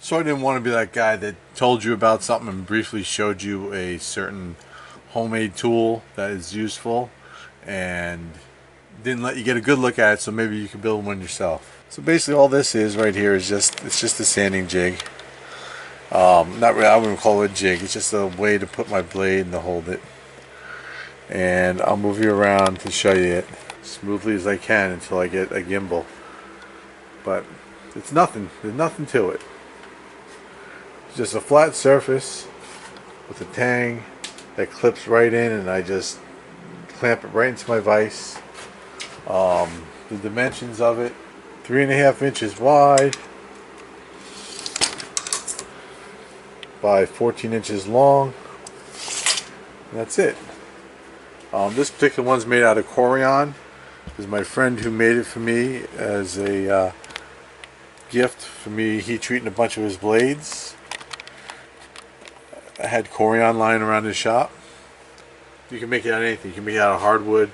So I didn't want to be that guy that told you about something and briefly showed you a certain homemade tool that is useful and didn't let you get a good look at it, so maybe you could build one yourself. So basically all this is right here is just a sanding jig. Not really, I wouldn't call it a jig, it's just a way to put my blade and to hold it. And I'll move you around to show you it smoothly as I can until I get a gimbal. But it's nothing, there's nothing to it. It's just a flat surface with a tang that clips right in, and I just clamp it right into my vise. The dimensions of it, 3.5 inches wide by 14 inches long, and that's it. This particular one's made out of Corian. This is my friend who made it for me as a gift for me heat treating a bunch of his blades. I had Corian lying around his shop. You can make it out of anything. You can make it out of hardwood.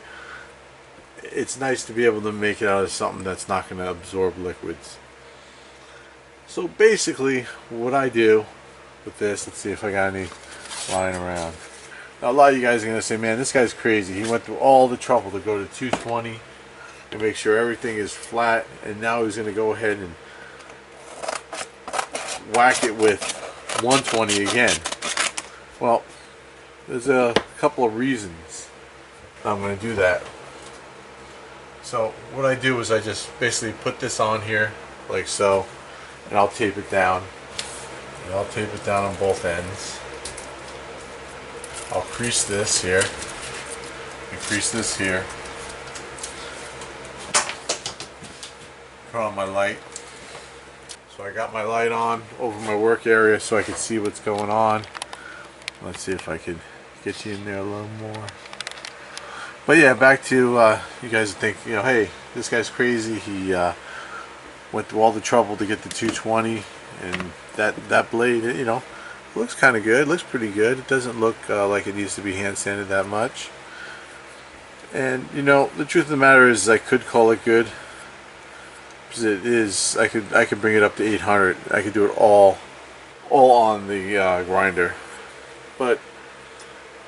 It's nice to be able to make it out of something that's not going to absorb liquids. So basically what I do with this, let's see if I got any lying around. Now a lot of you guys are going to say, man, this guy's crazy. He went through all the trouble to go to 220 and make sure everything is flat, and now he's going to go ahead and whack it with 120 again. Well, there's a couple of reasons I'm going to do that. So what I do is I just basically put this on here like so, and I'll tape it down. And I'll tape it down on both ends. I'll crease this here and crease this here. Put on my light. So I got my light on over my work area so I can see what's going on. Let's see if I could get you in there a little more. But yeah, back to you guys think, you know, hey, this guy's crazy. He went through all the trouble to get the 220, and that blade, you know, looks kind of good. Looks pretty good. It doesn't look like it needs to be hand sanded that much. And you know, the truth of the matter is, I could call it good. Because it is. I could bring it up to 800. I could do it all on the grinder. But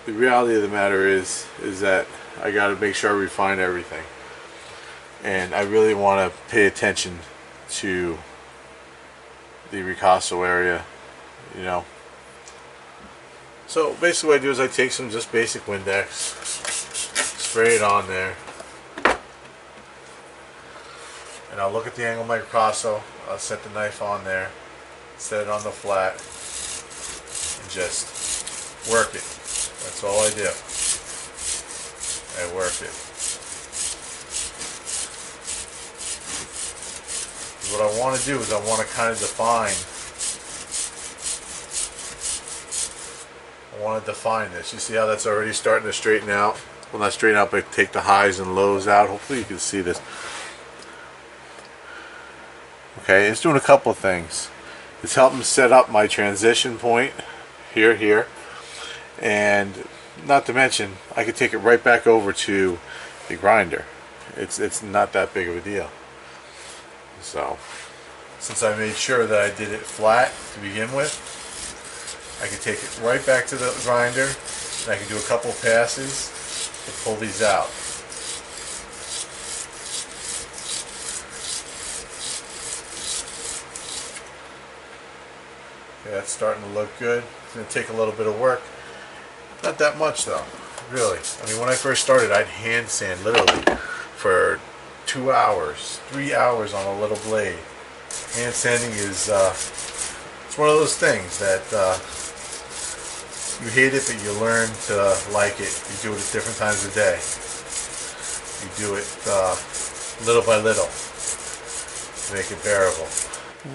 the reality of the matter is that I got to make sure I refine everything, and I really want to pay attention to the ricasso area, you know. So basically what I do is I take some just basic Windex, spray it on there, and I'll look at the angle of my ricasso. I'll set the knife on there, set it on the flat, and just work it. That's all I do. I work it. What I want to do is I want to kind of define. I want to define this. You see how that's already starting to straighten out? Well, not straighten out, but take the highs and lows out. Hopefully you can see this. Okay, it's doing a couple of things. It's helping set up my transition point here. And not to mention, I could take it right back over to the grinder. It's not that big of a deal. So, since I made sure that I did it flat to begin with, I could take it right back to the grinder, and I can do a couple passes to pull these out. Okay, that's starting to look good. It's going to take a little bit of work. Not that much though, really. I mean, when I first started, I'd hand sand literally for 2 hours, 3 hours on a little blade. Hand sanding is, it's one of those things that you hate it, but you learn to like it. You do it at different times of day. You do it little by little to make it bearable.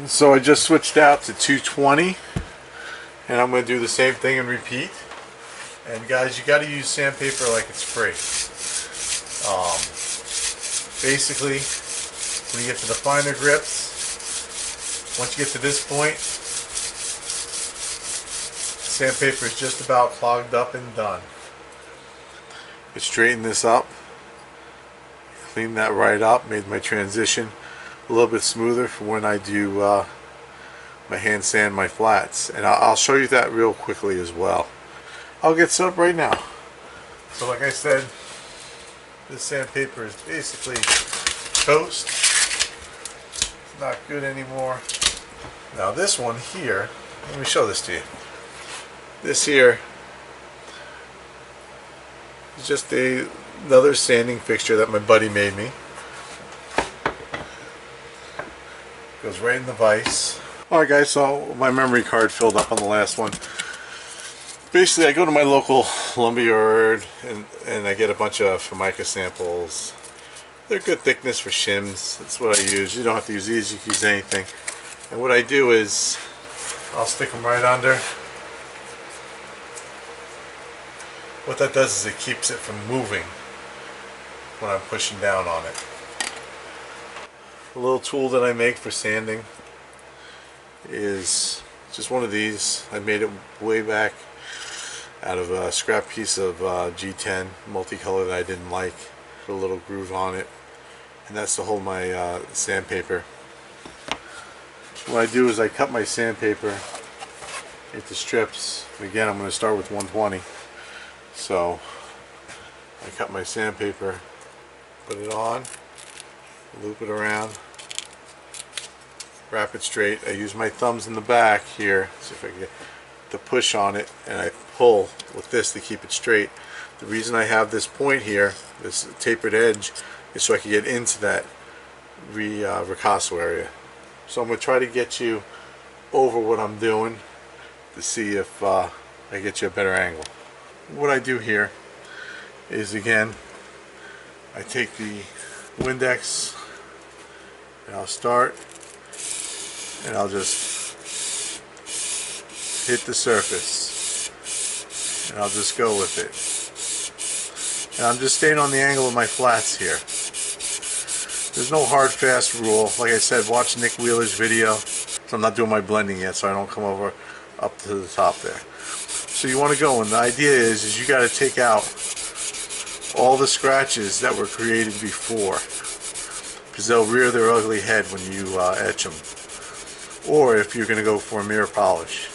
So I just switched out to 220, and I'm going to do the same thing and repeat. And guys, you got to use sandpaper like it's free. Basically, when you get to the finer grips, once you get to this point, sandpaper is just about clogged up and done. I straightened this up, cleaned that right up, made my transition a little bit smoother for when I do my hand sand my flats, and I'll show you that real quickly as well. I'll get set up right now. So like I said, this sandpaper is basically toast. It's not good anymore. Now this one here, let me show this to you. This here is just another sanding fixture that my buddy made me. Goes right in the vise. Alright guys, so my memory card filled up on the last one. Basically I go to my local lumberyard and I get a bunch of Formica samples. They're good thickness for shims. That's what I use. You don't have to use these, you can use anything. And what I do is I'll stick them right under. What that does is it keeps it from moving when I'm pushing down on it. A little tool that I make for sanding is just one of these. I made it way back out of a scrap piece of G10 multicolor that I didn't like. Put a little groove on it, and that's to hold my sandpaper. What I do is I cut my sandpaper into strips. Again, I'm going to start with 120. So I cut my sandpaper, put it on, loop it around, wrap it straight. I use my thumbs in the back here, see if I can get to push on it, and I pull with this to keep it straight. The reason I have this point here, this tapered edge, is so I can get into that ricasso area. So I'm going to try to get you over what I'm doing to see if I get you a better angle. What I do here is, again, I take the Windex and I'll start and I'll just hit the surface and I'll just go with it. And I'm just staying on the angle of my flats here. There's no hard fast rule. Like I said, watch Nick Wheeler's video. So I'm not doing my blending yet, so I don't come over up to the top there. So you want to go, and the idea is you got to take out all the scratches that were created before, because they'll rear their ugly head when you etch them, or if you're going to go for a mirror polish.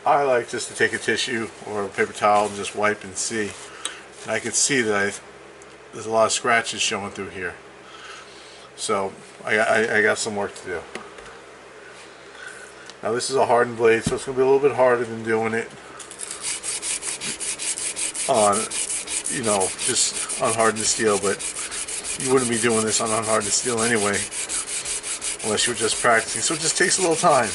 I like just to take a tissue or a paper towel and just wipe and see, and I can see that there's a lot of scratches showing through here. So I got some work to do. Now this is a hardened blade, so it's going to be a little bit harder than doing it on, you know, just unhardened steel, but you wouldn't be doing this on unhardened steel anyway unless you were just practicing. So it just takes a little time.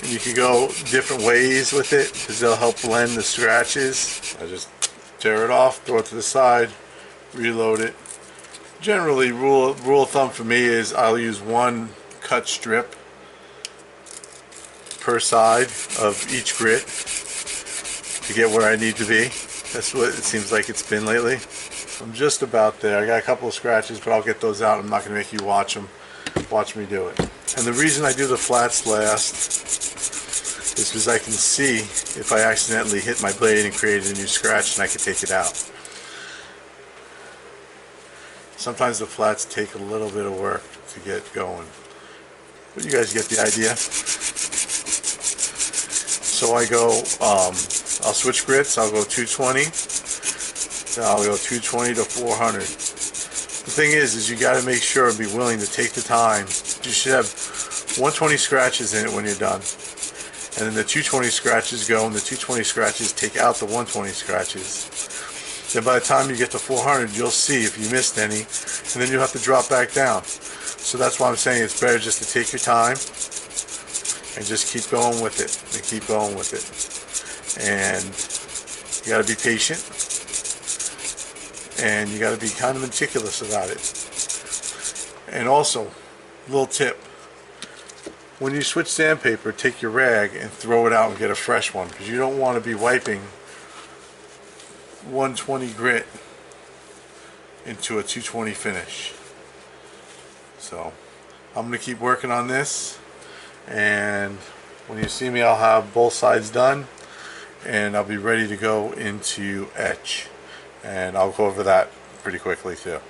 And you can go different ways with it because they'll help blend the scratches. I just tear it off, throw it to the side, reload it. Generally, rule of thumb for me is I'll use one cut strip per side of each grit to get where I need to be. That's what it seems like it's been lately. I'm just about there. I got a couple of scratches, but I'll get those out. I'm not going to make you watch them. Watch me do it. And the reason I do the flats last is because I can see if I accidentally hit my blade and created a new scratch, and I can take it out. Sometimes the flats take a little bit of work to get going, but you guys get the idea. So I go, I'll switch grits. I'll go 220, then I'll go 220 to 400. The thing is you got to make sure and be willing to take the time. You should have 120 scratches in it when you're done, and then the 220 scratches go, and the 220 scratches take out the 120 scratches. Then by the time you get to 400, you'll see if you missed any, and then you'll have to drop back down. So that's why I'm saying it's better just to take your time and just keep going with it, and keep going with it. And you got to be patient, and you got to be kind of meticulous about it. And also, little tip: when you switch sandpaper, take your rag and throw it out and get a fresh one, because you don't want to be wiping 120 grit into a 220 finish. So I'm going to keep working on this, and when you see me, I'll have both sides done, and I'll be ready to go into etch, and I'll go over that pretty quickly too.